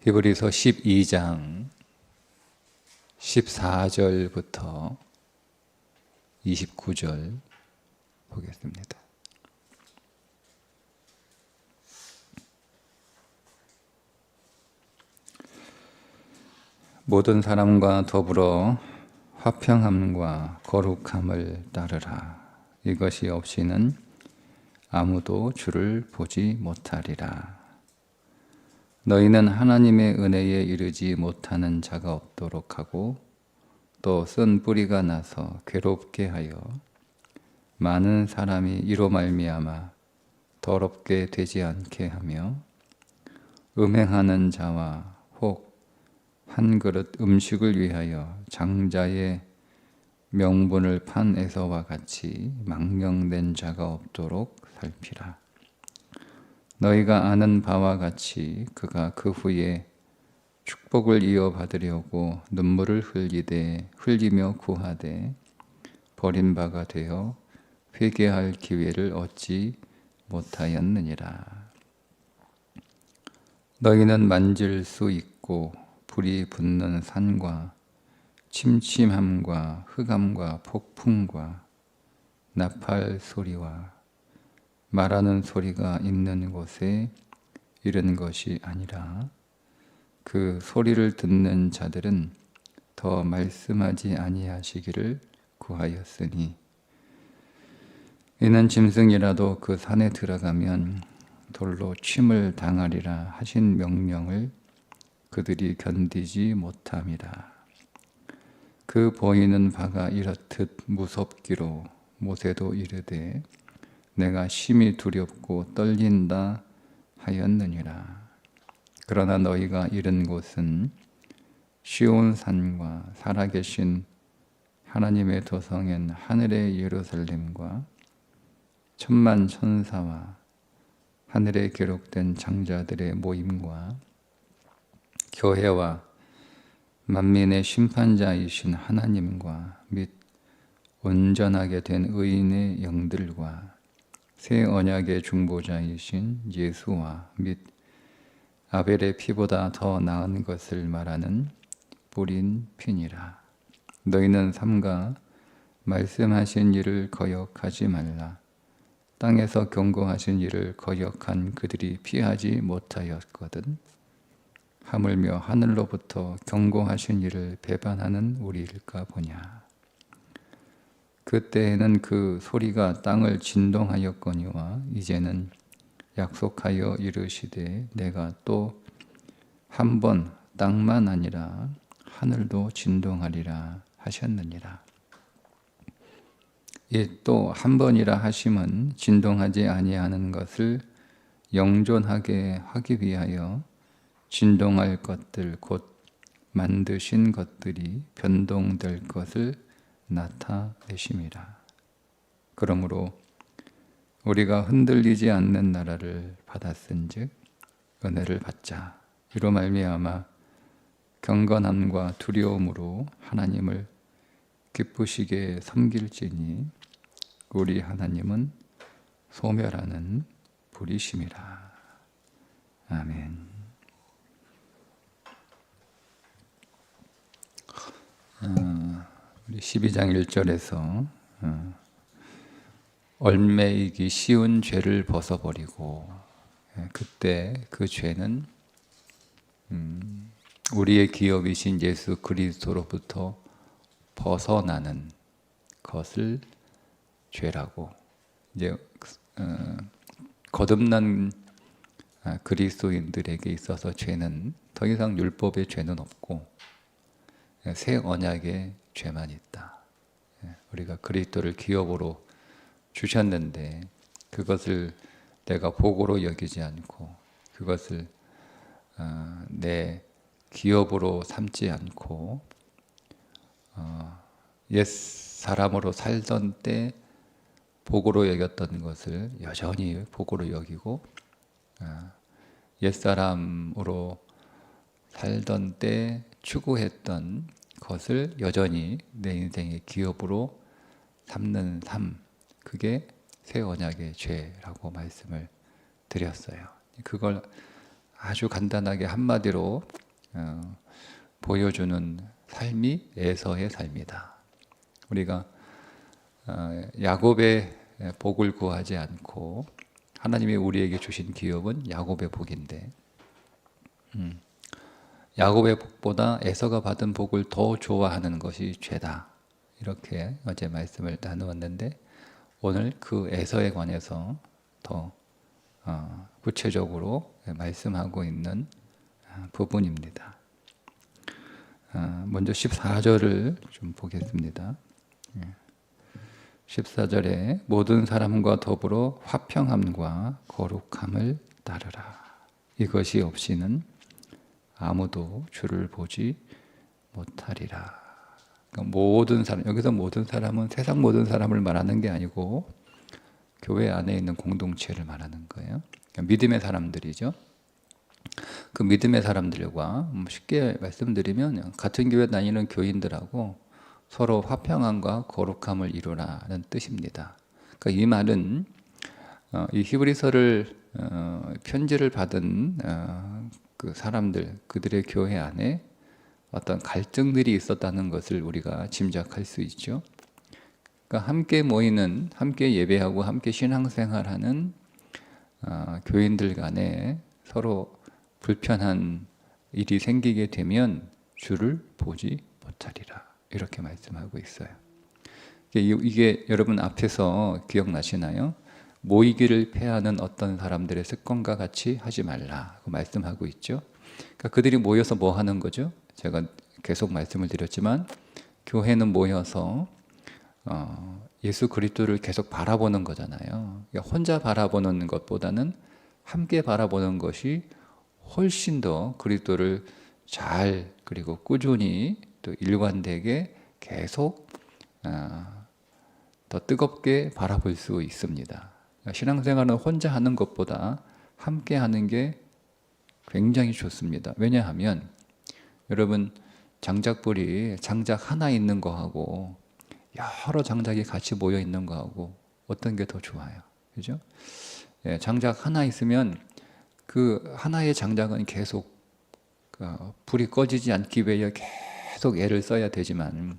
히브리서 12장 14절부터 29절 보겠습니다. 모든 사람과 더불어 화평함과 거룩함을 따르라. 이것이 없이는 아무도 주를 보지 못하리라. 너희는 하나님의 은혜에 이르지 못하는 자가 없도록 하고 또 쓴 뿌리가 나서 괴롭게 하여 많은 사람이 이로 말미암아 더럽게 되지 않게 하며 음행하는 자와 혹 한 그릇 음식을 위하여 장자의 명분을 판 에서와 같이 망령된 자가 없도록 살피라. 너희가 아는 바와 같이 그가 그 후에 축복을 이어받으려고 눈물을 흘리며 구하되 버림바가 되어 회개할 기회를 얻지 못하였느니라. 너희는 만질 수 있고 불이 붙는 산과 침침함과 흑암과 폭풍과 나팔 소리와 말하는 소리가 있는 곳에 이른 것이 아니라 그 소리를 듣는 자들은 더 말씀하지 아니하시기를 구하였으니 이는 짐승이라도 그 산에 들어가면 돌로 침을 당하리라 하신 명령을 그들이 견디지 못함이라. 그 보이는 바가 이렇듯 무섭기로 모세도 이르되 내가 심히 두렵고 떨린다 하였느니라. 그러나 너희가 이른 곳은 시온 산과 살아계신 하나님의 도성인 하늘의 예루살렘과 천만 천사와 하늘에 기록된 장자들의 모임과 교회와 만민의 심판자이신 하나님과 및 온전하게 된 의인의 영들과 새 언약의 중보자이신 예수와 및 아벨의 피보다 더 나은 것을 말하는 뿌린 피니라. 너희는 삼가 말씀하신 일을 거역하지 말라. 땅에서 경고하신 일을 거역한 그들이 피하지 못하였거든. 하물며 하늘로부터 경고하신 일을 배반하는 우리일까 보냐. 그때에는 그 소리가 땅을 진동하였거니와 이제는 약속하여 이르시되 내가 또 한 번 땅만 아니라 하늘도 진동하리라 하셨느니라. 이 또 한 번이라 하심은 진동하지 아니하는 것을 영존하게 하기 위하여 진동할 것들 곧 만드신 것들이 변동될 것을 나타내심이라. 그러므로 우리가 흔들리지 않는 나라를 받았은즉 은혜를 받자. 이로 말미암아 경건함과 두려움으로 하나님을 기쁘시게 섬길지니 우리 하나님은 소멸하는 불이심이라. 아멘. 우리 12장 1절에서 얼매이기 쉬운 죄를 벗어버리고 그때 그 죄는 우리의 기업이신 예수 그리스도로부터 벗어나는 것을 죄라고, 이제 거듭난 그리스도인들에게 있어서 죄는 더 이상 율법의 죄는 없고 새 언약의 죄만 있다. 우리가 그리스도를 기업으로 주셨는데 그것을 내가 복으로 여기지 않고 그것을 내 기업으로 삼지 않고 옛 사람으로 살던 때 복으로 여겼던 것을 여전히 복으로 여기고 옛 사람으로 살던 때 추구했던 것을 여전히 내 인생의 기업으로 삼는 삶, 그게 새 언약의 죄라고 말씀을 드렸어요. 그걸 아주 간단하게 한마디로 보여주는 삶이 에서의 삶이다. 우리가 야곱의 복을 구하지 않고 하나님이 우리에게 주신 기업은 야곱의 복인데 야곱의 복보다 에서가 받은 복을 더 좋아하는 것이 죄다. 이렇게 어제 말씀을 나누었는데 오늘 그 에서에 관해서 더 구체적으로 말씀하고 있는 부분입니다. 먼저 14절을 좀 보겠습니다. 14절에 모든 사람과 더불어 화평함과 거룩함을 따르라. 이것이 없이는 아무도 주를 보지 못하리라. 그러니까 모든 사람, 여기서 모든 사람은 세상 모든 사람을 말하는 게 아니고 교회 안에 있는 공동체를 말하는 거예요. 그러니까 믿음의 사람들이죠. 그 믿음의 사람들과 쉽게 말씀드리면 같은 교회 다니는 교인들하고 서로 화평함과 거룩함을 이루라는 뜻입니다. 그러니까 이 말은 이 히브리서를 편지를 받은 그 사람들, 그들의 교회 안에 어떤 갈등들이 있었다는 것을 우리가 짐작할 수 있죠. 그러니까 함께 모이는, 함께 예배하고 함께 신앙생활하는 교인들 간에 서로 불편한 일이 생기게 되면 주를 보지 못하리라. 이렇게 말씀하고 있어요. 이게 여러분 앞에서 기억나시나요? 모이기를 패하는 어떤 사람들의 습관과 같이 하지 말라고 말씀하고 있죠. 그러니까 그들이 모여서 뭐 하는 거죠? 제가 계속 말씀을 드렸지만 교회는 모여서 예수 그리스도를 계속 바라보는 거잖아요. 그러니까 혼자 바라보는 것보다는 함께 바라보는 것이 훨씬 더 그리스도를 잘 그리고 꾸준히 또 일관되게 계속 더 뜨겁게 바라볼 수 있습니다. 신앙생활은 혼자 하는 것보다 함께 하는 게 굉장히 좋습니다. 왜냐하면 여러분 장작불이 장작 하나 있는 거하고 여러 장작이 같이 모여 있는 거하고 어떤 게 더 좋아요? 그죠? 예, 장작 하나 있으면 그 하나의 장작은 계속 불이 꺼지지 않기 위해 계속 애를 써야 되지만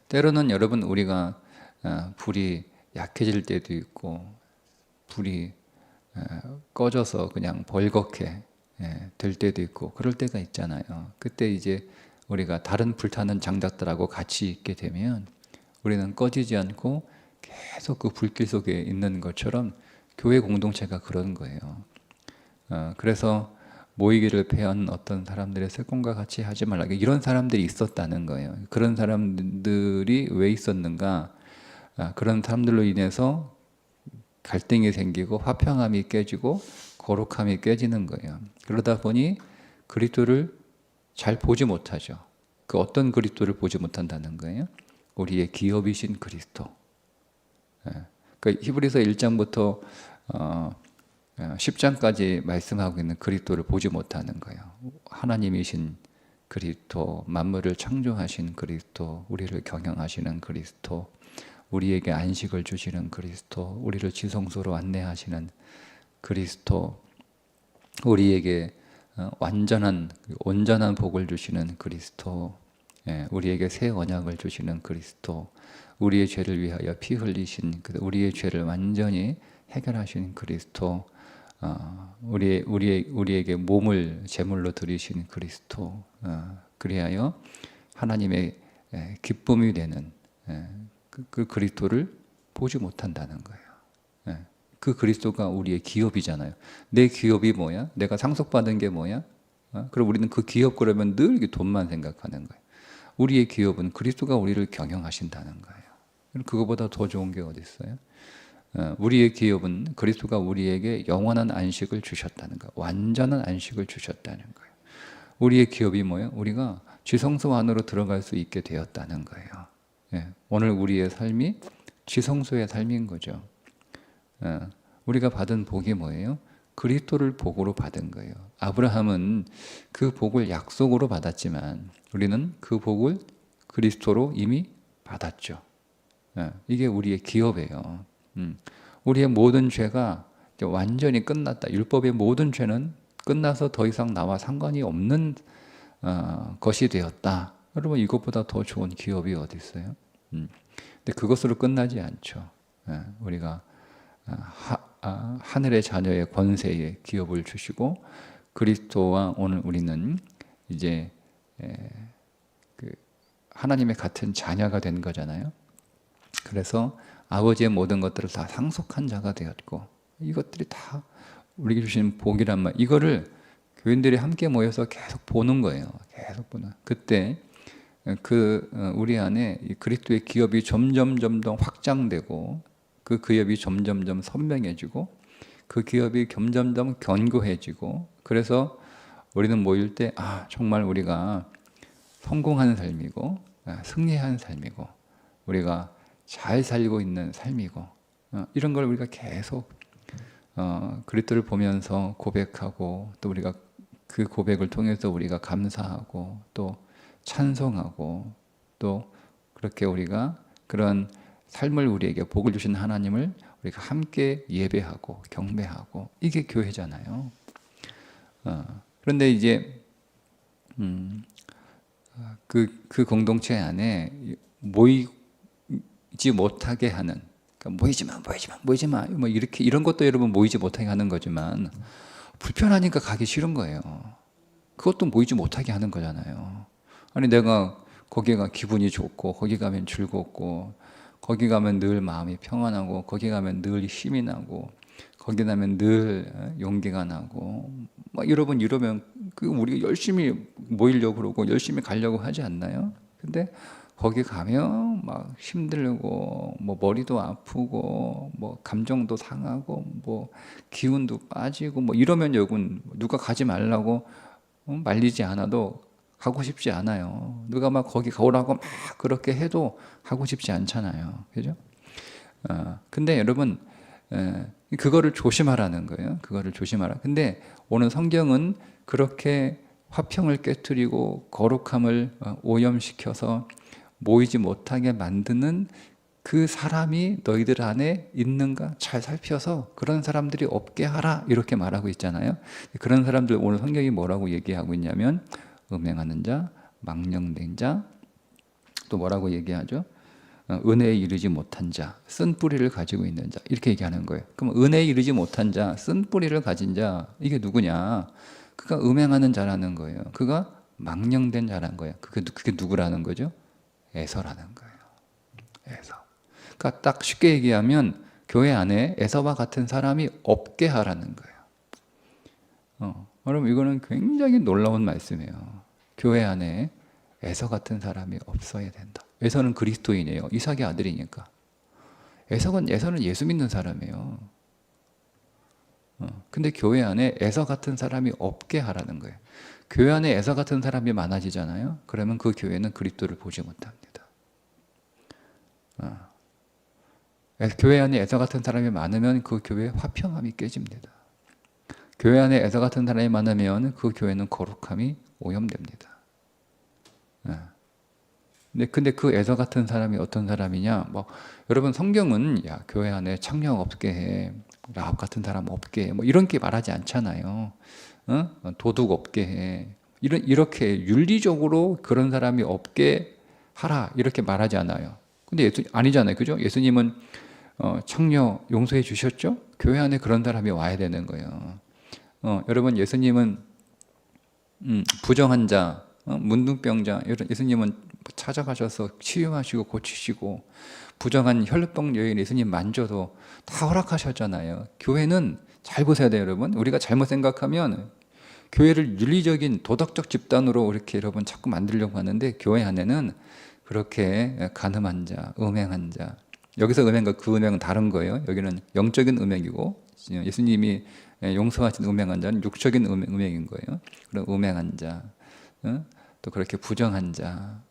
때로는 여러분 우리가 불이 약해질 때도 있고 불이 꺼져서 그냥 벌겋게 될 때도 있고 그럴 때가 있잖아요. 그때 이제 우리가 다른 불타는 장작들하고 같이 있게 되면 우리는 꺼지지 않고 계속 그 불길 속에 있는 것처럼 교회 공동체가 그런 거예요. 그래서 모이기를 패한 어떤 사람들의 습관과 같이 하지 말라. 이런 사람들이 있었다는 거예요. 그런 사람들이 왜 있었는가? 그런 사람들로 인해서 갈등이 생기고 화평함이 깨지고 거룩함이 깨지는 거예요. 그러다 보니 그리스도를 잘 보지 못하죠. 그 어떤 그리스도를 보지 못한다는 거예요? 우리의 기업이신 그리스도. 그러니까 히브리서 1장부터 10장까지 말씀하고 있는 그리스도를 보지 못하는 거예요. 하나님이신 그리스도, 만물을 창조하신 그리스도, 우리를 경영하시는 그리스도, 우리에게 안식을 주시는 그리스도, 우리를 지성소로 안내하시는 그리스도, 우리에게 온전한 복을 주시는 그리스도, 우리에게 새 언약을 주시는 그리스도, 우리의 죄를 위하여 피 흘리신 우리의 죄를 완전히 해결하신 그리스도, 우리에게 몸을 제물로 드리신 그리스도, 그리하여 하나님의 기쁨이 되는 그 그리스도를 보지 못한다는 거예요. 그 그리스도가 우리의 기업이잖아요. 내 기업이 뭐야? 내가 상속받은 게 뭐야? 그럼 우리는 그 기업 그러면 늘 돈만 생각하는 거예요. 우리의 기업은 그리스도가 우리를 경영하신다는 거예요. 그거보다 더 좋은 게 어디 있어요? 우리의 기업은 그리스도가 우리에게 영원한 안식을 주셨다는 거예요. 완전한 안식을 주셨다는 거예요. 우리의 기업이 뭐예요? 우리가 지성소 안으로 들어갈 수 있게 되었다는 거예요. 오늘 우리의 삶이 지성소의 삶인 거죠. 우리가 받은 복이 뭐예요? 그리스도를 복으로 받은 거예요. 아브라함은 그 복을 약속으로 받았지만 우리는 그 복을 그리스도로 이미 받았죠. 이게 우리의 기업이에요. 우리의 모든 죄가 완전히 끝났다. 율법의 모든 죄는 끝나서 더 이상 나와 상관이 없는 것이 되었다. 여러분 이것보다 더 좋은 기업이 어디 있어요? 근데 그것으로 끝나지 않죠. 우리가 하늘의 자녀의 권세에 기업을 주시고 그리스도와 오늘 우리는 이제 그 하나님의 같은 자녀가 된 거잖아요. 그래서 아버지의 모든 것들을 다 상속한 자가 되었고 이것들이 다 우리에게 주신 복이란 말. 이거를 교인들이 함께 모여서 계속 보는 거예요. 계속 보는. 그때 우리 안에 그리스도의 기업이 점점 확장되고 그 기업이 점점 선명해지고 그 기업이 점점 견고해지고 그래서 우리는 모일 때 정말 우리가 성공하는 삶이고 승리한 삶이고 우리가 잘 살고 있는 삶이고 이런 걸 우리가 계속 그리스도를 보면서 고백하고 또 우리가 그 고백을 통해서 우리가 감사하고 또 찬송하고 또 그렇게 우리가 그런 삶을 우리에게 복을 주신 하나님을 우리가 함께 예배하고 경배하고 이게 교회잖아요. 그런데 이제 그 공동체 안에 모이지 못하게 하는, 그러니까 모이지 마 뭐 이렇게 이런 것도 여러분 모이지 못하게 하는 거지만 불편하니까 가기 싫은 거예요. 그것도 모이지 못하게 하는 거잖아요. 아니 내가 거기가 기분이 좋고 거기 가면 즐겁고 거기 가면 늘 마음이 평안하고 거기 가면 늘 힘이 나고 거기 가면 늘 용기가 나고 막 여러분 이러면 우리가 열심히 모이려고 그러고 열심히 가려고 하지 않나요? 근데 거기 가면 막 힘들고 뭐 머리도 아프고 뭐 감정도 상하고 뭐 기운도 빠지고 뭐 이러면 여러분 누가 가지 말라고 말리지 않아도 가고 싶지 않아요. 누가 막 거기 가오라고 막 그렇게 해도 가고 싶지 않잖아요. 그죠? 근데 여러분 그거를 조심하라는 거예요. 그거를 조심하라. 근데 오늘 성경은 그렇게 화평을 깨트리고 거룩함을 오염시켜서 모이지 못하게 만드는 그 사람이 너희들 안에 있는가 잘 살펴서 그런 사람들이 없게 하라 이렇게 말하고 있잖아요. 그런 사람들 오늘 성경이 뭐라고 얘기하고 있냐면 음행하는 자, 망령된 자, 또 뭐라고 얘기하죠? 은혜에 이르지 못한 자, 쓴 뿌리를 가지고 있는 자 이렇게 얘기하는 거예요. 그럼 은혜에 이르지 못한 자, 쓴 뿌리를 가진 자 이게 누구냐? 그가 음행하는 자라는 거예요. 그가 망령된 자라는 거예요. 그게 누구라는 거죠? 에서라는 거예요. 에서. 그러니까 딱 쉽게 얘기하면 교회 안에 에서와 같은 사람이 없게 하라는 거예요. 여러분 이거는 굉장히 놀라운 말씀이에요. 교회 안에 에서 같은 사람이 없어야 된다. 에서는 그리스도인이에요. 이삭의 아들이니까. 에서는 예수 믿는 사람이에요. 근데 교회 안에 에서 같은 사람이 없게 하라는 거예요. 교회 안에 에서 같은 사람이 많아지잖아요. 그러면 그 교회는 그리스도를 보지 못합니다. 교회 안에 에서 같은 사람이 많으면 그 교회의 화평함이 깨집니다. 교회 안에 에서 같은 사람이 많으면 그 교회는 거룩함이 오염됩니다. 근데 그 에서 같은 사람이 어떤 사람이냐? 여러분 성경은 교회 안에 창녀 없게 해, 라합 같은 사람 없게 해, 이런 게 말하지 않잖아요. 도둑 없게 해, 이렇게 윤리적으로 그런 사람이 없게 하라 이렇게 말하지 않아요. 근데 아니잖아요, 그죠? 예수님은 창녀 용서해 주셨죠? 교회 안에 그런 사람이 와야 되는 거예요. 여러분 예수님은 부정한 자, 문둥병자, 예수님은 찾아가셔서 치유하시고 고치시고 부정한 혈루병 여인 예수님 만져도 다 허락하셨잖아요. 교회는 잘 보셔야 돼요, 여러분. 우리가 잘못 생각하면 교회를 윤리적인 도덕적 집단으로 이렇게 여러분 자꾸 만들려고 하는데 교회 안에는 그렇게 간음한 자, 음행한 자, 여기서 음행과 그 음행은 다른 거예요. 여기는 영적인 음행이고 예수님이 용서하신 음행한 자는 육적인 음행인 거예요. 그런 음행한 자, 또 그렇게 부정한 자,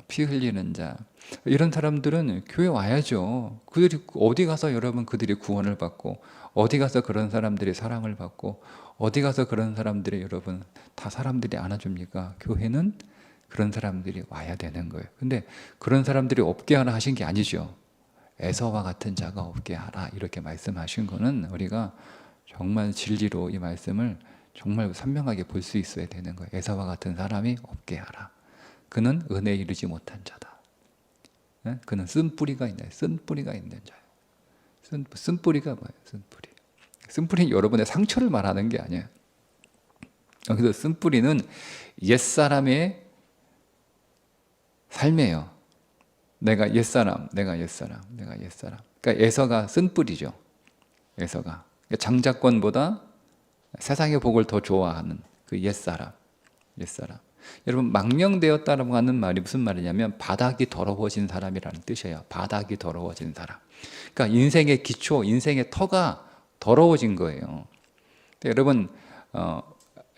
피 흘리는 자, 이런 사람들은 교회 와야죠. 그들이 어디 가서 여러분 그들이 구원을 받고 어디 가서 그런 사람들이 사랑을 받고 어디 가서 그런 사람들이 여러분 다 사람들이 안아줍니까? 교회는 그런 사람들이 와야 되는 거예요. 근데 그런 사람들이 없게 하라 하신 게 아니죠. 에서와 같은 자가 없게 하라 이렇게 말씀하신 거는 우리가 정말 진리로 이 말씀을 정말 선명하게 볼 수 있어야 되는 거예요. 에사와 같은 사람이 없게 하라. 그는 은혜에 이르지 못한 자다. 그는 쓴뿌리가 있네. 쓴뿌리가 있는 자예요. 쓴뿌리가 뭐예요? 쓴뿌리. 쓴뿌리는 여러분의 상처를 말하는 게 아니에요. 그래서 쓴뿌리는 옛사람의 삶이에요. 내가 옛사람. 그러니까 에서가 쓴뿌리죠. 에서가 장자권보다 세상의 복을 더 좋아하는 그 옛사람. 여러분, 망령되었다라고 하는 말이 무슨 말이냐면 바닥이 더러워진 사람이라는 뜻이에요. 바닥이 더러워진 사람. 그러니까 인생의 기초, 인생의 터가 더러워진 거예요. 여러분,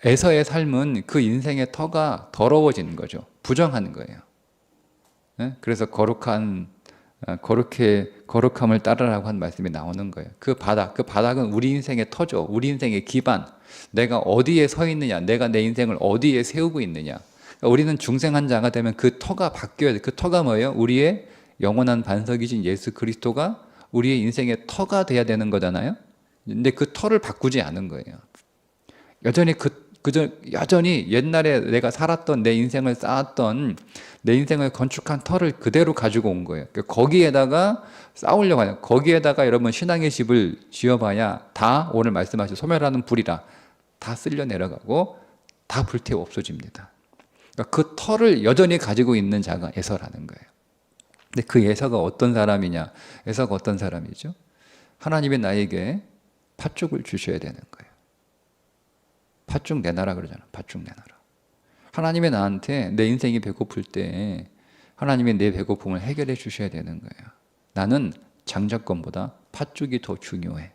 에서의 삶은 그 인생의 터가 더러워지는 거죠. 부정한 거예요. 그래서 거룩함을 따르라고 한 말씀이 나오는 거예요. 그 바닥은 우리 인생의 터죠. 우리 인생의 기반. 내가 어디에 서 있느냐, 내가 내 인생을 어디에 세우고 있느냐. 그러니까 우리는 중생한 자가 되면 그 터가 바뀌어야 돼. 그 터가 뭐예요? 우리의 영원한 반석이신 예수 그리스도가 우리의 인생의 터가 돼야 되는 거잖아요. 근데 그 터를 바꾸지 않은 거예요. 여전히 옛날에 내가 살았던 내 인생을 쌓았던 내 인생을 건축한 터를 그대로 가지고 온 거예요. 거기에다가 쌓으려고 하냐. 거기에다가 여러분 신앙의 집을 지어봐야 다 오늘 말씀하신 소멸하는 불이라 다 쓸려 내려가고 다 불태워 없어집니다. 그러니까 그 터를 여전히 가지고 있는 자가 에서라는 거예요. 근데 그 에서가 어떤 사람이냐? 에서가 어떤 사람이죠? 하나님이 나에게 팥죽을 주셔야 되는 거예요. 팥죽 내놔라 그러잖아. 팥죽 내놔라. 하나님이 나한테 내 인생이 배고플 때 하나님이 내 배고픔을 해결해 주셔야 되는 거예요. 나는 장자권보다 팥죽이 더 중요해.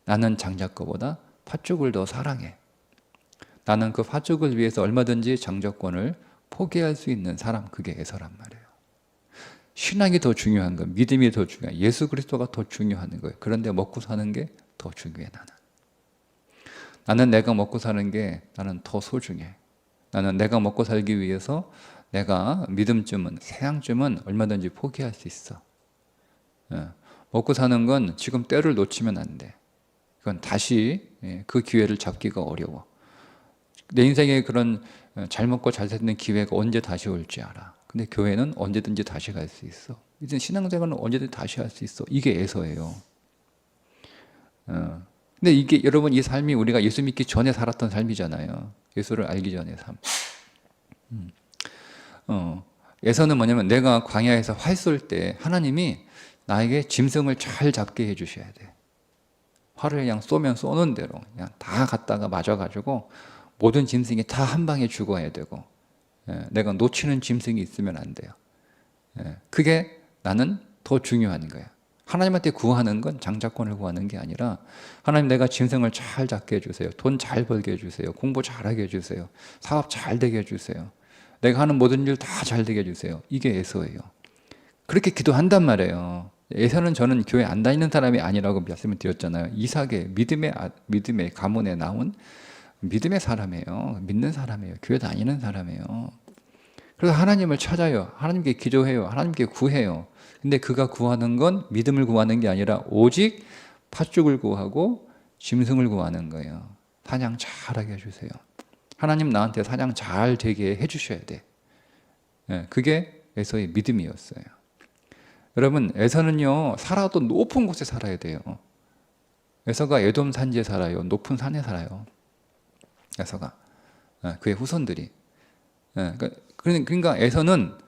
나는 장자권보다 팥죽을 더 사랑해. 나는 그 팥죽을 위해서 얼마든지 장자권을 포기할 수 있는 사람, 그게 에서란 말이에요. 신앙이 더 중요한 거, 믿음이 더 중요해. 예수 그리스도가 더 중요한 거예요. 그런데 먹고 사는 게 더 중요해. 나는 내가 먹고 사는 게 나는 더 소중해. 나는 내가 먹고 살기 위해서 내가 믿음쯤은, 세상쯤은 얼마든지 포기할 수 있어. 먹고 사는 건 지금 때를 놓치면 안 돼. 그건 다시 그 기회를 잡기가 어려워. 내 인생에 그런 잘 먹고 잘 사는 기회가 언제 다시 올지 알아. 근데 교회는 언제든지 다시 갈 수 있어. 이제 신앙생활은 언제든지 다시 할 수 있어. 이게 에서예요. 근데 이게 여러분 이 삶이 우리가 예수 믿기 전에 살았던 삶이잖아요. 예수를 알기 전의 삶. 에서는 뭐냐면 내가 광야에서 활 쏠 때 하나님이 나에게 짐승을 잘 잡게 해주셔야 돼. 활을 그냥 쏘면 쏘는 대로 그냥 다 갖다가 맞아가지고 모든 짐승이 다 한 방에 죽어야 되고, 내가 놓치는 짐승이 있으면 안 돼요. 그게 나는 더 중요한 거야. 하나님한테 구하는 건 장자권을 구하는 게 아니라 하나님 내가 짐승을 잘 잡게 해주세요. 돈 잘 벌게 해주세요. 공부 잘하게 해주세요. 사업 잘 되게 해주세요. 내가 하는 모든 일 다 잘 되게 해주세요. 이게 에서예요. 그렇게 기도한단 말이에요. 에서는 저는 교회 안 다니는 사람이 아니라고 말씀을 드렸잖아요. 이삭의 믿음의 가문에 나온 믿음의 사람이에요. 믿는 사람이에요. 교회 다니는 사람이에요. 그래서 하나님을 찾아요. 하나님께 기도해요. 하나님께 구해요. 근데 그가 구하는 건 믿음을 구하는 게 아니라 오직 팥죽을 구하고 짐승을 구하는 거예요. 사냥 잘하게 해주세요. 하나님 나한테 사냥 잘 되게 해주셔야 돼. 그게 에서의 믿음이었어요. 여러분, 에서는요, 살아도 높은 곳에 살아야 돼요. 에서가 에돔 산지에 살아요. 높은 산에 살아요. 에서가. 그의 후손들이. 그러니까 에서는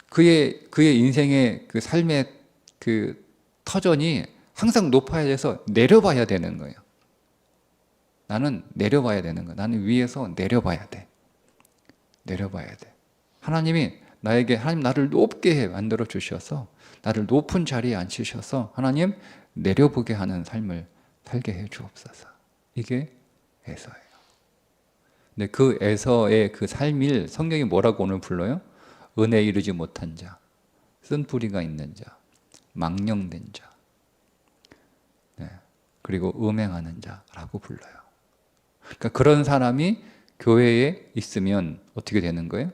그의 인생의 그 삶의 그 터전이 항상 높아야 돼서 내려봐야 되는 거예요. 나는 내려봐야 되는 거야. 나는 위에서 내려봐야 돼. 내려봐야 돼. 하나님 나를 높게 만들어 주셔서 나를 높은 자리에 앉히셔서 하나님 내려보게 하는 삶을 살게 해 주옵소서. 이게 에서예요. 근데 그 에서의 그 삶을 성경이 뭐라고 오늘 불러요? 은혜에 이르지 못한 자, 쓴뿌리가 있는 자, 망령된 자, 그리고 음행하는 자라고 불러요. 그러니까 그런 사람이 교회에 있으면 어떻게 되는 거예요?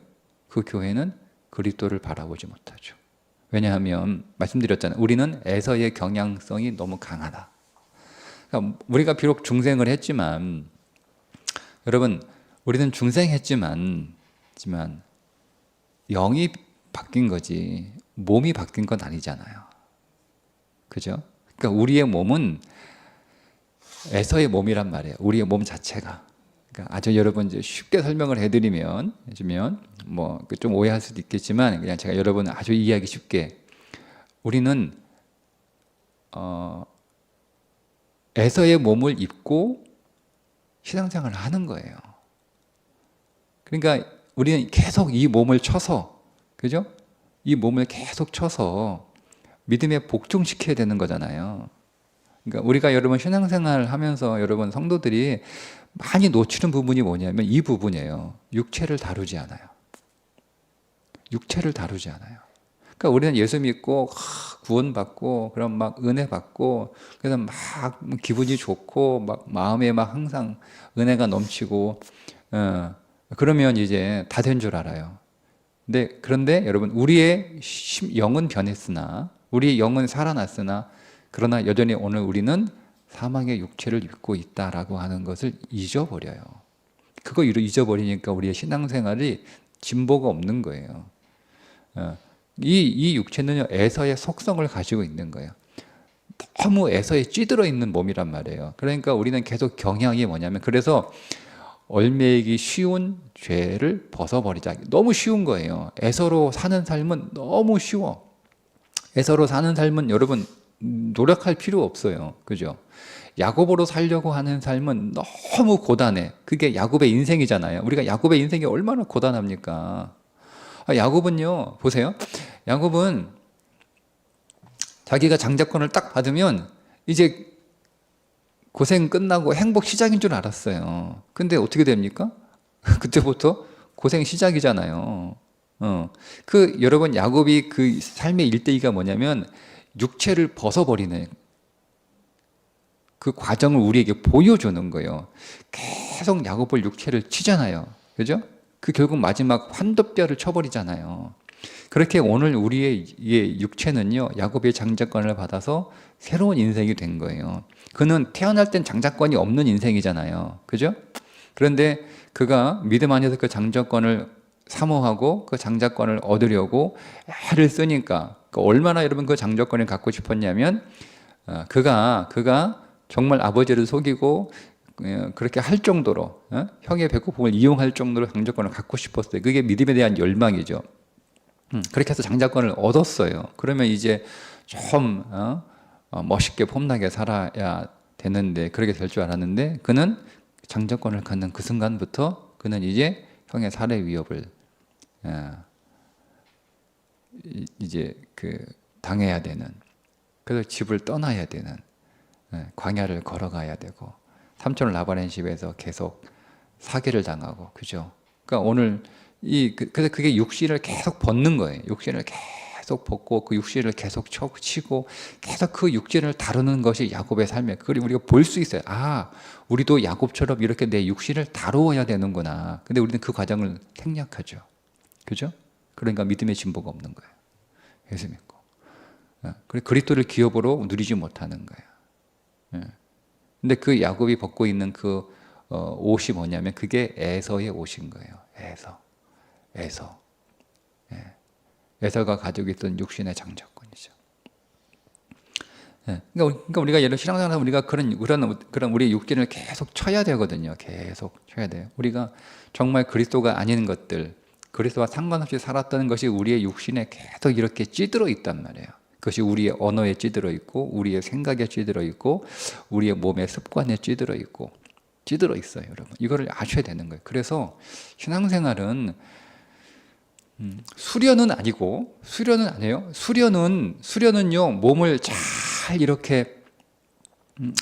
그 교회는 그리스도를 바라보지 못하죠. 왜냐하면 말씀드렸잖아요. 우리는 에서의 경향성이 너무 강하다. 그러니까 우리가 비록 중생을 했지만, 여러분, 우리는 중생했지만 영이 바뀐 거지 몸이 바뀐 건 아니잖아요. 그죠? 그러니까 우리의 몸은 에서의 몸이란 말이에요. 우리의 몸 자체가. 그러니까 아주 여러분 이제 쉽게 설명을 해주면 뭐 좀 오해할 수도 있겠지만, 그냥 제가 여러분 아주 이해하기 쉽게, 우리는 에서의 몸을 입고 신앙생활을 하는 거예요. 그러니까 우리는 계속 이 몸을 쳐서, 그죠? 이 몸을 계속 쳐서 믿음에 복종시켜야 되는 거잖아요. 그러니까 우리가 여러분 신앙생활을 하면서 여러분 성도들이 많이 놓치는 부분이 뭐냐면 이 부분이에요. 육체를 다루지 않아요. 육체를 다루지 않아요. 그러니까 우리는 예수 믿고 구원받고 그럼 막 은혜 받고 그래서 막 기분이 좋고 막 마음에 막 항상 은혜가 넘치고 그러면 이제 다 된 줄 알아요. 그런데 여러분 우리의 영은 변했으나 우리의 영은 살아났으나 그러나 여전히 오늘 우리는 사망의 육체를 입고 있다라고 하는 것을 잊어버려요. 그거 잊어버리니까 우리의 신앙생활이 진보가 없는 거예요. 이 육체는요, 에서의 속성을 가지고 있는 거예요. 너무 에서에 찌들어 있는 몸이란 말이에요. 그러니까 우리는 계속 경향이 뭐냐면, 그래서 얽매이기 쉬운 죄를 벗어버리자. 너무 쉬운 거예요. 에서로 사는 삶은 너무 쉬워. 에서로 사는 삶은 여러분 노력할 필요 없어요. 그죠? 야곱으로 살려고 하는 삶은 너무 고단해. 그게 야곱의 인생이잖아요. 우리가 야곱의 인생이 얼마나 고단합니까? 야곱은요, 보세요. 야곱은 자기가 장자권을 딱 받으면 이제 고생 끝나고 행복 시작인 줄 알았어요. 근데 어떻게 됩니까? 그때부터 고생 시작이잖아요. 여러분, 야곱이 그 삶의 일대기가 뭐냐면 육체를 벗어버리는 그 과정을 우리에게 보여주는 거예요. 계속 야곱을 육체를 치잖아요. 그죠? 그 결국 마지막 환도뼈를 쳐버리잖아요. 그렇게 오늘 우리의 육체는요, 야곱의 장자권을 받아서 새로운 인생이 된 거예요. 그는 태어날 땐 장자권이 없는 인생이잖아요. 그죠? 그런데 그가 믿음 안에서 그 장자권을 사모하고 그 장자권을 얻으려고 애를 쓰니까 얼마나 여러분 그 장자권을 갖고 싶었냐면 그가 정말 아버지를 속이고 그렇게 할 정도로 형의 배고픔을 이용할 정도로 장자권을 갖고 싶었어요. 그게 믿음에 대한 열망이죠. 그렇게 해서 장자권을 얻었어요. 그러면 이제 좀 멋있게 폼나게 살아야 되는데 그렇게 될 줄 알았는데 그는 장자권을 갖는 그 순간부터 그는 이제 형의 살해 위협을 이제 당해야 되는, 그래서 집을 떠나야 되는, 광야를 걸어가야 되고 삼촌 라반의 집에서 계속 사기를 당하고, 그죠? 그러니까 오늘 그래서 그게 육신을 계속 벗는 거예요. 육신을 계속 벗고 그 육신을 계속 치고 계속 그 육신을 다루는 것이 야곱의 삶이에요. 그걸 우리가 볼 수 있어요. 우리도 야곱처럼 이렇게 내 육신을 다루어야 되는구나. 근데 우리는 그 과정을 생략하죠. 그죠? 그러니까 믿음의 진보가 없는 거예요. 예수 믿고. 그리스도를 기업으로 누리지 못하는 거예요. 근데 그 야곱이 벗고 있는 그 옷이 뭐냐면 그게 에서의 옷인 거예요. 에서. 에서가 가지고 있던 육신의 장자권이죠. 그러니까 우리가 예를 신앙생활에서 우리가 그런 우리의 육신을 계속 쳐야 되거든요. 계속 쳐야 돼요. 우리가 정말 그리스도가 아닌 것들, 그리스도와 상관없이 살았던 것이 우리의 육신에 계속 이렇게 찌들어 있단 말이에요. 그것이 우리의 언어에 찌들어 있고 우리의 생각에 찌들어 있고 우리의 몸의 습관에 찌들어 있어요, 여러분. 이거를 아셔야 되는 거예요. 그래서 신앙생활은 수련은 아니에요. 수련은요 몸을 잘 이렇게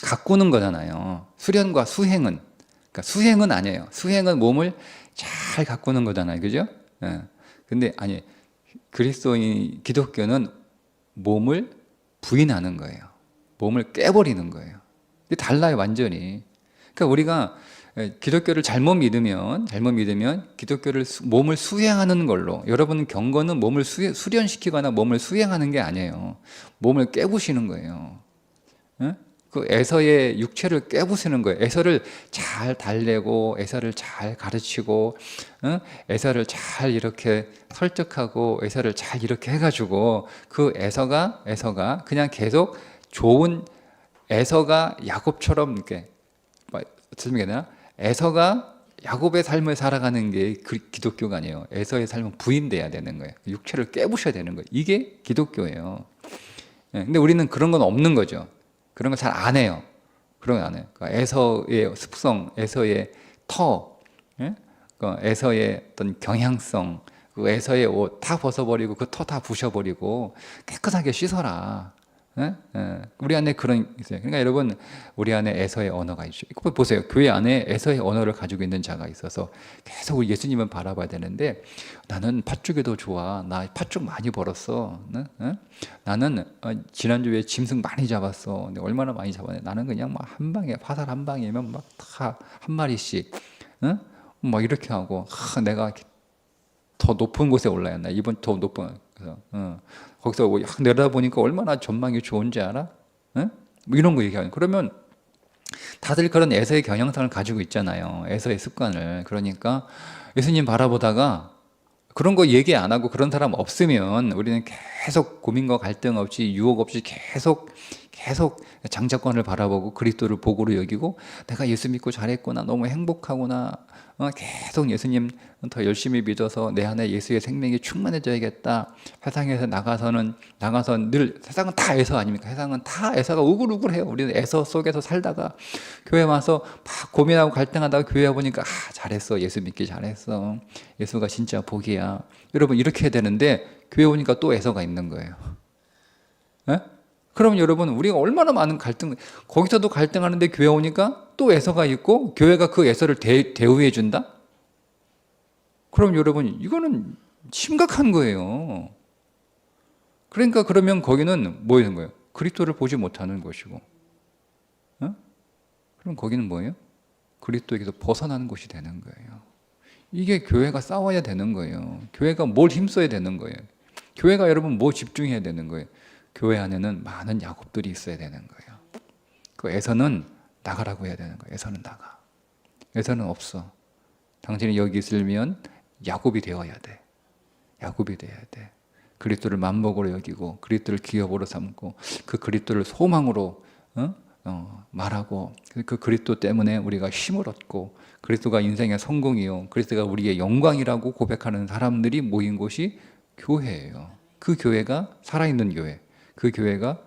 가꾸는 거잖아요. 수련과 수행은, 그러니까 수행은 아니에요. 수행은 몸을 잘 가꾸는 거잖아요, 그죠? 근데 아니, 기독교는 몸을 부인하는 거예요. 몸을 깨버리는 거예요. 달라요, 완전히. 그러니까 우리가 기독교를 잘못 믿으면 기독교를 몸을 수행하는 걸로, 여러분 경건은 몸을 수련시키거나 몸을 수행하는 게 아니에요. 몸을 깨부시는 거예요. 그 에서의 육체를 깨부수는 거예요. 에서를 잘 달래고 에서를 잘 가르치고 에서를 잘 이렇게 설득하고 에서를 잘 이렇게 해가지고 그 에서가 그냥 계속 좋은 에서가 야곱처럼 이렇게 어떻게 되나? 에서가 야곱의 삶을 살아가는 게 기독교가 아니에요. 에서의 삶은 부인돼야 되는 거예요. 육체를 깨부셔야 되는 거예요. 이게 기독교예요. 근데 우리는 그런 건 없는 거죠. 그런 거 잘 안 해요. 그런 거 안 해요. 그러니까 에서의 습성, 에서의 터, 에서의 어떤 경향성, 그 에서의 옷 다 벗어버리고 그 터 다 부셔버리고 깨끗하게 씻어라. 우리 안에 그런 있어요. 그러니까 여러분, 우리 안에 에서의 언어가 있죠. 이거 보세요. 교회 안에 에서의 언어를 가지고 있는 자가 있어서 계속 우리 예수님을 바라봐야 되는데, 나는 팥죽이 더 좋아. 나 팥죽 많이 벌었어. 나는 지난주에 짐승 많이 잡았어. 근데 얼마나 많이 잡았냐. 나는 그냥 막 한 방에, 화살 한 방이면 막 다 한 마리씩, 막 이렇게 하고, 내가 더 높은 곳에 올라야 한다. 이번 더 높은. 그래서 거기서 내려다보니까 얼마나 전망이 좋은지 알아? 뭐 이런 거 얘기하는. 그러면 다들 그런 에서의 경향성을 가지고 있잖아요. 에서의 습관을. 그러니까 예수님 바라보다가 그런 거 얘기 안 하고 그런 사람 없으면 우리는 계속 고민과 갈등 없이 유혹 없이 계속 장자권을 바라보고 그리스도를 복으로 여기고 내가 예수 믿고 잘했구나, 너무 행복하구나, 계속 예수님 더 열심히 믿어서 내 안에 예수의 생명이 충만해져야겠다. 세상에서 나가서 늘 세상은 다 에서 아닙니까? 세상은 다 에서가 우글우글해요. 우리는 에서 속에서 살다가 교회 와서 막 고민하고 갈등하다가 교회 와보니까 잘했어, 예수 믿기 잘했어, 예수가 진짜 복이야. 여러분 이렇게 해야 되는데 교회 오니까 또 에서가 있는 거예요. 그러면 여러분, 우리가 얼마나 많은 갈등, 거기서도 갈등하는데 교회 오니까 또 에서가 있고 교회가 그 에서를 대우해 준다? 그럼 여러분, 이거는 심각한 거예요. 그러니까 그러면 거기는 뭐인 거예요? 그리스도를 보지 못하는 것이고, 그럼 거기는 뭐예요? 그리스도에게서 벗어나는 곳이 되는 거예요. 이게 교회가 싸워야 되는 거예요. 교회가 뭘 힘써야 되는 거예요. 교회가 여러분 뭐 집중해야 되는 거예요. 교회 안에는 많은 야곱들이 있어야 되는 거예요. 그 에서는 나가라고 해야 되는 거예요. 에서는 나가. 에서는 없어. 당신이 여기 있으면 야곱이 되어야 돼. 야곱이 돼야 돼. 그리스도를 만복으로 여기고 그리스도를 기업으로 삼고 그 그리스도를 소망으로 말하고 그 그리스도 때문에 우리가 힘을 얻고 그리스도가 인생의 성공이요, 그리스도가 우리의 영광이라고 고백하는 사람들이 모인 곳이 교회예요. 그 교회가 살아있는 교회. 그 교회가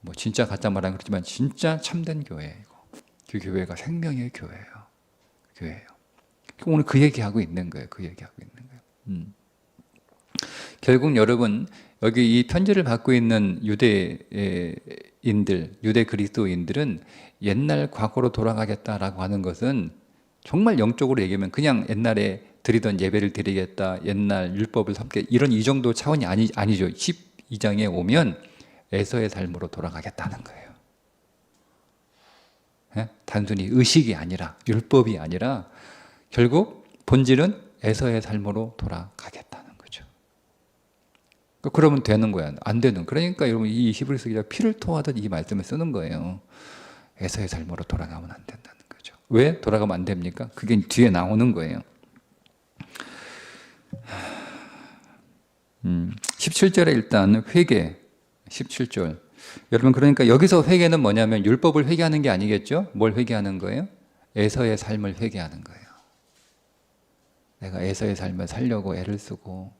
뭐 진짜 가짜 말하면 그렇지만 진짜 참된 교회이고 그 교회가 생명의 교회예요. 교회예요. 오늘 그 얘기하고 있는 거예요. 그 얘기하고 있는 거예요. 결국 여러분, 여기 이 편지를 받고 있는 유대인들, 유대 그리스도인들은 옛날 과거로 돌아가겠다라고 하는 것은 정말 영적으로 얘기하면 그냥 옛날에 드리던 예배를 드리겠다, 옛날 율법을 삼겠다, 이 정도 차원이 아니죠. 12장에 오면 에서의 삶으로 돌아가겠다는 거예요. 단순히 의식이 아니라, 율법이 아니라 결국 본질은 에서의 삶으로 돌아가겠다는 거죠. 그러면 되는 거야. 안 되는. 그러니까 여러분, 이 히브리서 기자가 피를 토하듯 이 말씀을 쓰는 거예요. 에서의 삶으로 돌아가면 안 된다는 거죠. 왜 돌아가면 안 됩니까? 그게 뒤에 나오는 거예요. 17절에 일단 회개, 17절. 여러분, 그러니까 여기서 회개는 뭐냐면 율법을 회개하는 게 아니겠죠? 뭘 회개하는 거예요? 에서의 삶을 회개하는 거예요. 내가 에서의 삶을 살려고 애를 쓰고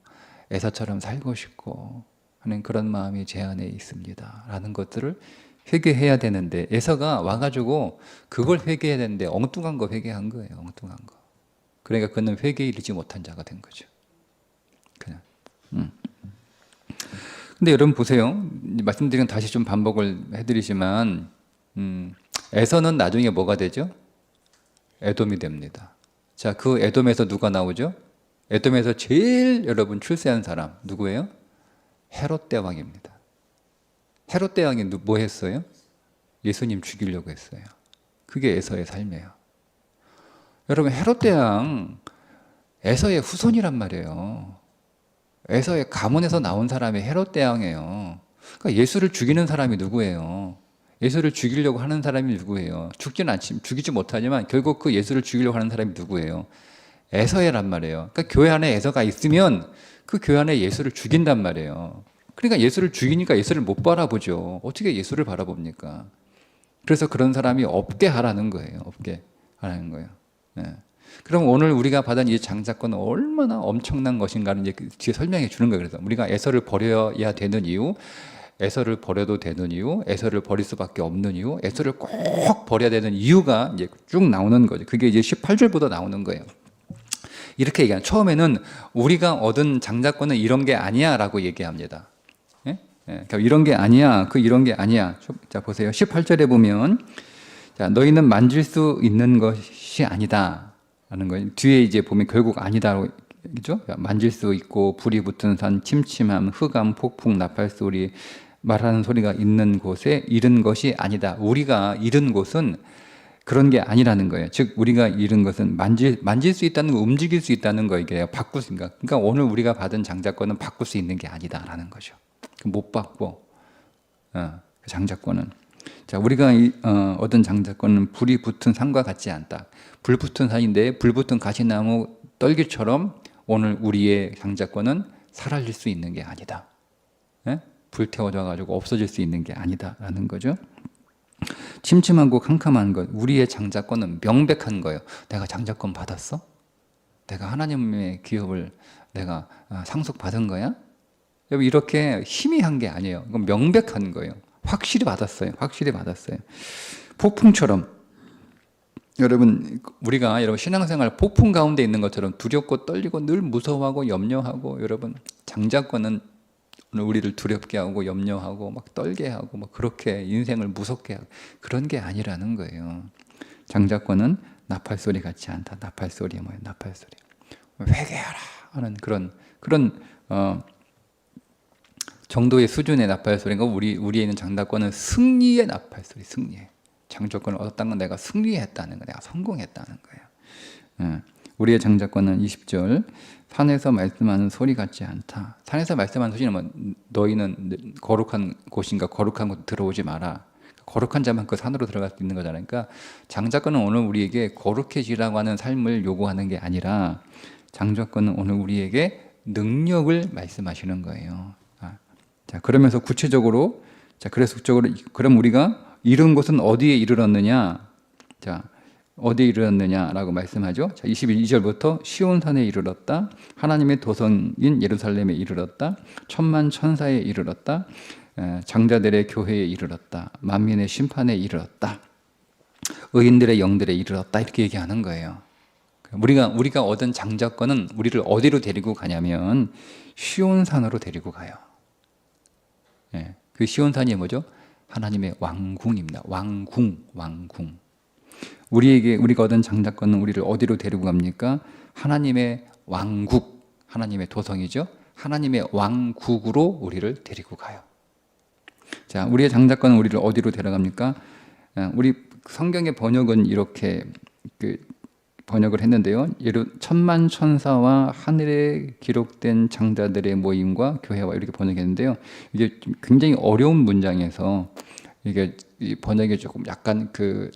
에서처럼 살고 싶고 하는 그런 마음이 제 안에 있습니다 라는 것들을 회개해야 되는데, 에서가 와가지고 그걸 회개해야 되는데 엉뚱한 거 회개한 거예요. 엉뚱한 거. 그러니까 그는 회개에 이르지 못한 자가 된 거죠. 그냥. 근데 여러분 보세요. 말씀드린 다시 좀 반복을 해드리지만 에서는 나중에 뭐가 되죠? 에돔이 됩니다. 자, 그 에돔에서 누가 나오죠? 에돔에서 제일 여러분 출세한 사람 누구예요? 헤롯 대왕입니다. 헤롯 대왕이 뭐 했어요? 예수님 죽이려고 했어요. 그게 에서의 삶이에요. 여러분, 헤롯 대왕 에서의 후손이란 말이에요. 에서의 가문에서 나온 사람이 헤롯 대왕이에요. 그러니까 예수를 죽이는 사람이 누구예요? 예수를 죽이려고 하는 사람이 누구예요? 죽이지 못하지만 결국 그 예수를 죽이려고 하는 사람이 누구예요? 에서야란 말이에요. 그러니까 교회 안에 에서가 있으면 그 교회 안에 예수를 죽인단 말이에요. 그러니까 예수를 죽이니까 예수를 못 바라보죠. 어떻게 예수를 바라봅니까? 그래서 그런 사람이 없게 하라는 거예요. 없게 하라는 거예요. 네. 그럼 오늘 우리가 받은 이 장자권은 얼마나 엄청난 것인가를 이제 뒤에 설명해 주는 거예요. 그래서 우리가 에서를 버려야 되는 이유, 에서를 버려도 되는 이유, 에서를 버릴 수밖에 없는 이유, 에서를 꼭 버려야 되는 이유가 이제 쭉 나오는 거죠. 그게 이제 18절보다 나오는 거예요. 이렇게 얘기하는, 처음에는 우리가 얻은 장자권은 이런 게 아니야 라고 얘기합니다. 예? 예, 이런 게 아니야, 이런 게 아니야. 자, 보세요. 18절에 보면, 자, 너희는 만질 수 있는 것이 아니다 라는 거예요. 뒤에 이제 보면 결국 아니다라고 얘기죠. 만질 수 있고, 불이 붙은 산, 침침함, 흑암, 폭풍, 나팔 소리, 말하는 소리가 있는 곳에 이른 것이 아니다. 우리가 이른 곳은 그런 게 아니라는 거예요. 즉 우리가 이룬 것은 만질 수 있다는 거, 움직일 수 있다는 거, 이게 바꿀 수 있는 거. 그러니까 오늘 우리가 받은 장자권은 바꿀 수 있는 게 아니다라는 거죠. 못 바꿔. 장자권은. 자, 우리가 얻은 장자권은 불이 붙은 산과 같지 않다. 불 붙은 산인데 불 붙은 가시나무 떨기처럼 오늘 우리의 장자권은 사라질 수 있는 게 아니다. 예? 불태워져 가지고 없어질 수 있는 게 아니다라는 거죠. 침침하고 캄캄한 것, 우리의 장자권은 명백한 거예요. 내가 장자권 받았어? 내가 하나님의 기업을 내가 상속받은 거야? 여러분, 이렇게 희미한 게 아니에요. 이건 명백한 거예요. 확실히 받았어요. 확실히 받았어요. 폭풍처럼, 여러분, 우리가 여러분 신앙생활 폭풍 가운데 있는 것처럼 두렵고 떨리고 늘 무서워하고 염려하고, 여러분 장자권은 오늘 우리를 두렵게 하고 염려하고 막 떨게 하고 막 그렇게 인생을 무섭게 하고 그런 게 아니라는 거예요. 장자권은 나팔 소리 같지 않다. 나팔 소리 뭐예요? 나팔 소리. 회개하라 하는 그런 정도의 수준의 나팔 소리가 우리에 있는 장자권은 승리의 나팔 소리, 승리의. 장자권을 얻었다는 건 내가 승리했다는 거, 내가 성공했다는 거예요. 우리의 장자권은 20절, 산에서 말씀하는 소리 같지 않다. 산에서 말씀하는 소리는 뭐, 너희는 거룩한 곳인가, 거룩한 곳 들어오지 마라. 거룩한 자만 그 산으로 들어갈 수 있는 거잖아요. 그러니까 장자권은 오늘 우리에게 거룩해지라고 하는 삶을 요구하는 게 아니라, 장자권은 오늘 우리에게 능력을 말씀하시는 거예요. 자, 그러면서 구체적으로, 자, 그럼 우리가 이룬 곳은 어디에 이르렀느냐? 자, 어디에 이르렀느냐라고 말씀하죠. 자, 22절부터 시온산에 이르렀다. 하나님의 도성인 예루살렘에 이르렀다. 천만 천사에 이르렀다. 장자들의 교회에 이르렀다. 만민의 심판에 이르렀다. 의인들의 영들에 이르렀다. 이렇게 얘기하는 거예요. 우리가 얻은 장자권은 우리를 어디로 데리고 가냐면 시온산으로 데리고 가요. 예, 그 시온산이 뭐죠? 하나님의 왕궁입니다. 왕궁. 우리가 얻은 장자권은 우리를 어디로 데리고 갑니까? 하나님의 왕국, 하나님의 도성이죠. 하나님의 왕국으로 우리를 데리고 가요. 자, 우리의 장자권은 우리를 어디로 데려갑니까? 우리 성경의 번역은 이렇게 번역을 했는데요. 천만 천사와 하늘에 기록된 장자들의 모임과 교회와 이렇게 번역했는데요. 이게 굉장히 어려운 문장에서 이게 번역이 조금 약간 그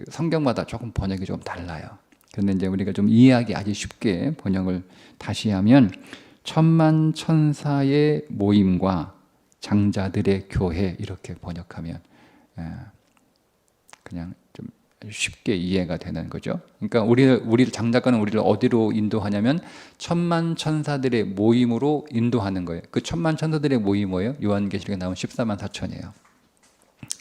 성경마다 조금 번역이 좀 달라요. 그런데 이제 우리가 좀 이해하기 아주 쉽게 번역을 다시 하면 천만 천사의 모임과 장자들의 교회 이렇게 번역하면 그냥 좀 쉽게 이해가 되는 거죠. 그러니까 우리 장자권은 우리를 어디로 인도하냐면 천만 천사들의 모임으로 인도하는 거예요. 그 천만 천사들의 모임이 뭐예요? 요한계시록에 나온 14만 4천이에요.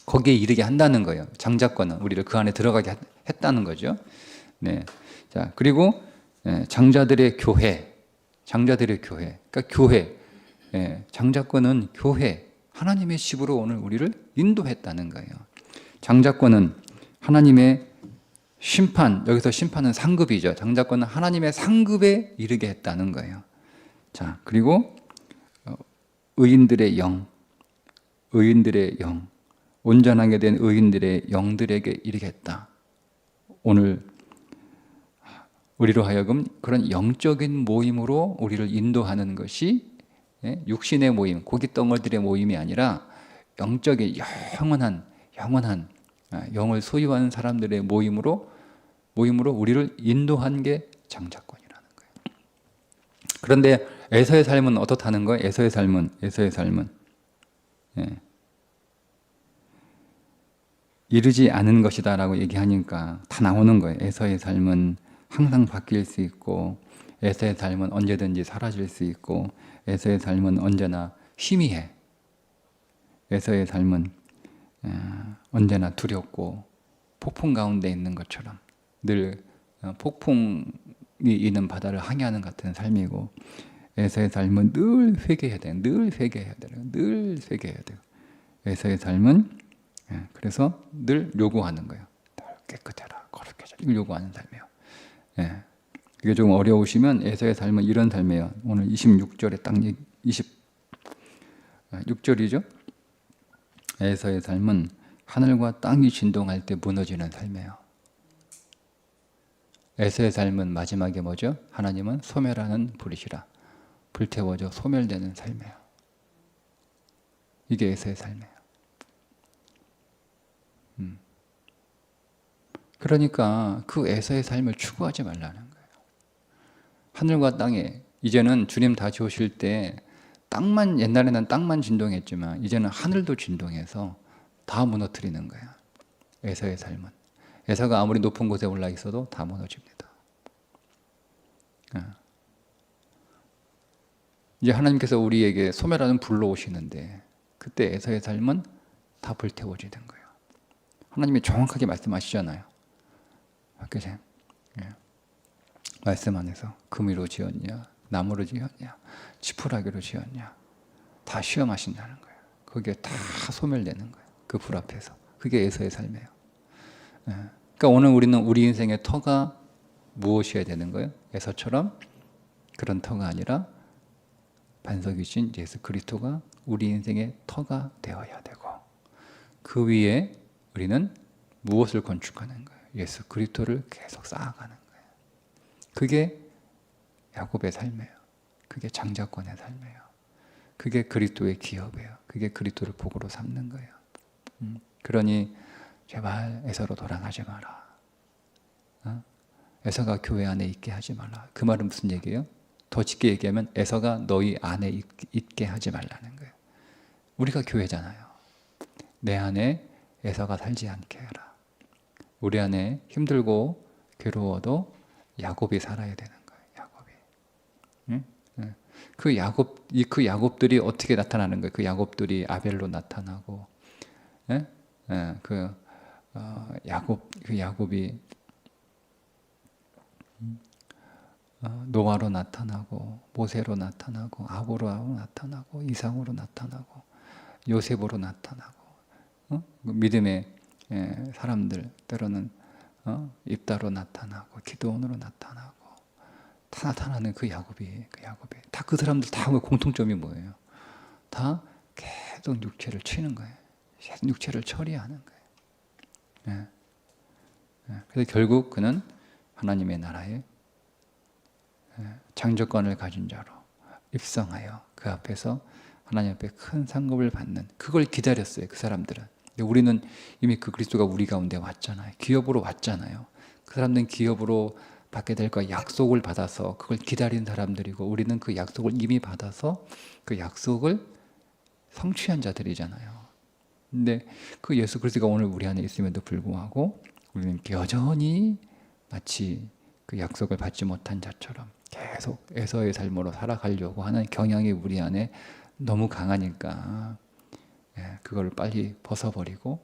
거기에 이르게 한다는 거예요. 장자권은 우리를 그 안에 들어가게 했다는 거죠. 네. 자, 그리고 장자들의 교회, 그러니까 교회, 장자권은 교회, 하나님의 집으로 오늘 우리를 인도했다는 거예요. 장자권은 하나님의 심판, 여기서 심판은 상급이죠. 장자권은 하나님의 상급에 이르게 했다는 거예요. 자, 그리고 의인들의 영, 온전하게 된 의인들의 영들에게 이르게 했다. 오늘 우리로 하여금 그런 영적인 모임으로 우리를 인도하는 것이 육신의 모임, 고깃덩어리들의 모임이 아니라 영적인 영원한 영원한 영을 소유하는 사람들의 모임으로 우리를 인도한 게 장자권이라는 거예요. 그런데 에서의 삶은 어떻다는 거예요? 에서의 삶은 예. 이르지 않은 것이다 라고 얘기하니까 다 나오는 거예요. 에서의 삶은 항상 바뀔 수 있고, 에서의 삶은 언제든지 사라질 수 있고, 에서의 삶은 언제나 희미해. 에서의 삶은 언제나 두렵고 폭풍 가운데 있는 것처럼 늘 폭풍이 있는 바다를 항해하는 같은 삶이고, 에서의 삶은 늘 회개해야 돼요. 늘 회개해야 돼요. 에서의 삶은 그래서 늘 요구하는 거예요. 깨끗해라, 거룩해져라. 이걸 요구하는 삶이에요. 예. 이게 좀 어려우시면 에서의 삶은 이런 삶이에요. 오늘 26절에 딱 26절이죠. 에서의 삶은 하늘과 땅이 진동할 때 무너지는 삶이에요. 에서의 삶은 마지막에 뭐죠? 하나님은 소멸하는 불이시라. 불태워져 소멸되는 삶이에요. 이게 에서의 삶이에요. 그러니까 그 에서의 삶을 추구하지 말라는 거예요. 하늘과 땅에 이제는 주님 다시 오실 때 땅만, 옛날에는 땅만 진동했지만 이제는 하늘도 진동해서 다 무너뜨리는 거야. 에서의 삶은. 에서가 아무리 높은 곳에 올라 있어도 다 무너집니다. 이제 하나님께서 우리에게 소멸하는 불로 오시는데 그때 에서의 삶은 다 불태워지는 거예요. 하나님이 정확하게 말씀하시잖아요. 그죠? 말씀 안에서 금으로 지었냐, 나무로 지었냐, 지푸라기로 지었냐, 다 시험하신다는 거예요. 그게 다 소멸되는 거예요. 그 불 앞에서. 그게 에서의 삶이에요. 그러니까 오늘 우리는 우리 인생의 터가 무엇이어야 되는 거예요? 에서처럼 그런 터가 아니라 반석이신 예수 그리스도가 우리 인생의 터가 되어야 되고, 그 위에 우리는 무엇을 건축하는 거예요? 예수 그리스도를 계속 쌓아가는 거예요. 그게 야곱의 삶이에요. 그게 장자권의 삶이에요. 그게 그리스도의 기업이에요. 그게 그리스도를 복으로 삼는 거예요. 그러니 제발 에서로 돌아가지 마라. 에서가 교회 안에 있게 하지 말라. 그 말은 무슨 얘기예요? 더 쉽게 얘기하면 에서가 너희 안에 있게 하지 말라는 거예요. 우리가 교회잖아요. 내 안에 에서가 살지 않게 해라. 우리 안에 힘들고 괴로워도 야곱이 살아야 되는 거예요. 야곱이. 응? 그 야곱들이 어떻게 나타나는 거예요? 그 야곱들이 아벨로 나타나고, 야곱이 노아로 나타나고, 모세로 나타나고, 아브라함으로 나타나고, 이삭으로 나타나고, 요셉으로 나타나고, 믿음의 사람들 때로는 입다로 나타나고, 기도원으로 나타나고, 다 나타나는 그 야곱이 다 그 사람들 다 공통점이 뭐예요? 다 계속 육체를 치는 거예요. 계속 육체를 처리하는 거예요. 그래서 결국 그는 하나님의 나라에 장조권을 가진 자로 입성하여 그 앞에서 하나님 앞에 큰 상급을 받는, 그걸 기다렸어요. 그 사람들은. 근데 우리는 이미 그 그리스도가 우리 가운데 왔잖아요. 기업으로 왔잖아요. 그 사람들은 기업으로 받게 될 거 약속을 받아서 그걸 기다린 사람들이고, 우리는 그 약속을 이미 받아서 그 약속을 성취한 자들이잖아요. 근데 그 예수 그리스도가 오늘 우리 안에 있음에도 불구하고 우리는 여전히 마치 그 약속을 받지 못한 자처럼 계속 에서의 삶으로 살아가려고 하는 경향이 우리 안에 너무 강하니까 그걸 빨리 벗어버리고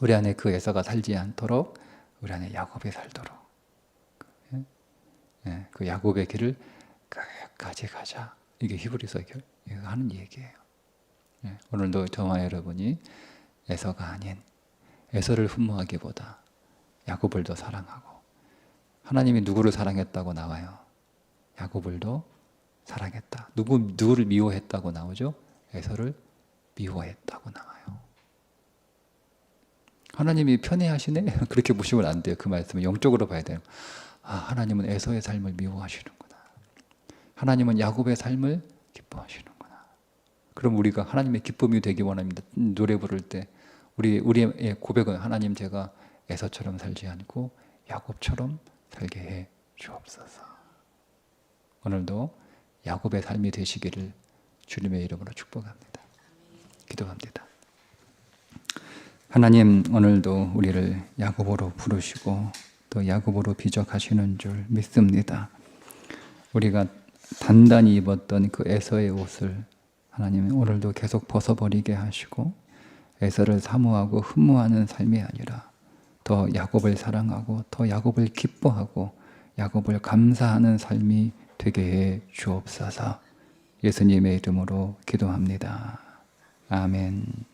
우리 안에 그 에서가 살지 않도록 우리 안에 야곱이 살도록 그 야곱의 길을 끝까지 가자. 이게 히브리서 하는 얘기예요. 오늘도 저와 여러분이 에서가 아닌 에서를 흠모하기보다 야곱을 더 사랑하고, 하나님이 누구를 사랑했다고 나와요? 야곱을 더 사랑했다. 누구를 미워했다고 나오죠? 에서를 미워했다고 나와요. 하나님이 편애하시네? 그렇게 보시면 안 돼요. 그 말씀은 영적으로 봐야 돼요. 하나님은 에서의 삶을 미워하시는구나. 하나님은 야곱의 삶을 기뻐하시는구나. 그럼 우리가 하나님의 기쁨이 되기 원합니다. 노래 부를 때 우리의 고백은 하나님 제가 에서처럼 살지 않고 야곱처럼 살게 해 주옵소서. 오늘도 야곱의 삶이 되시기를 주님의 이름으로 축복합니다. 기도합니다. 하나님 오늘도 우리를 야곱으로 부르시고 또 야곱으로 비적하시는 줄 믿습니다. 우리가 단단히 입었던 그 에서의 옷을 하나님 오늘도 계속 벗어버리게 하시고 에서를 사모하고 흠모하는 삶이 아니라 더 야곱을 사랑하고 더 야곱을 기뻐하고 야곱을 감사하는 삶이 되게 해 주옵소서. 예수님의 이름으로 기도합니다. 아멘.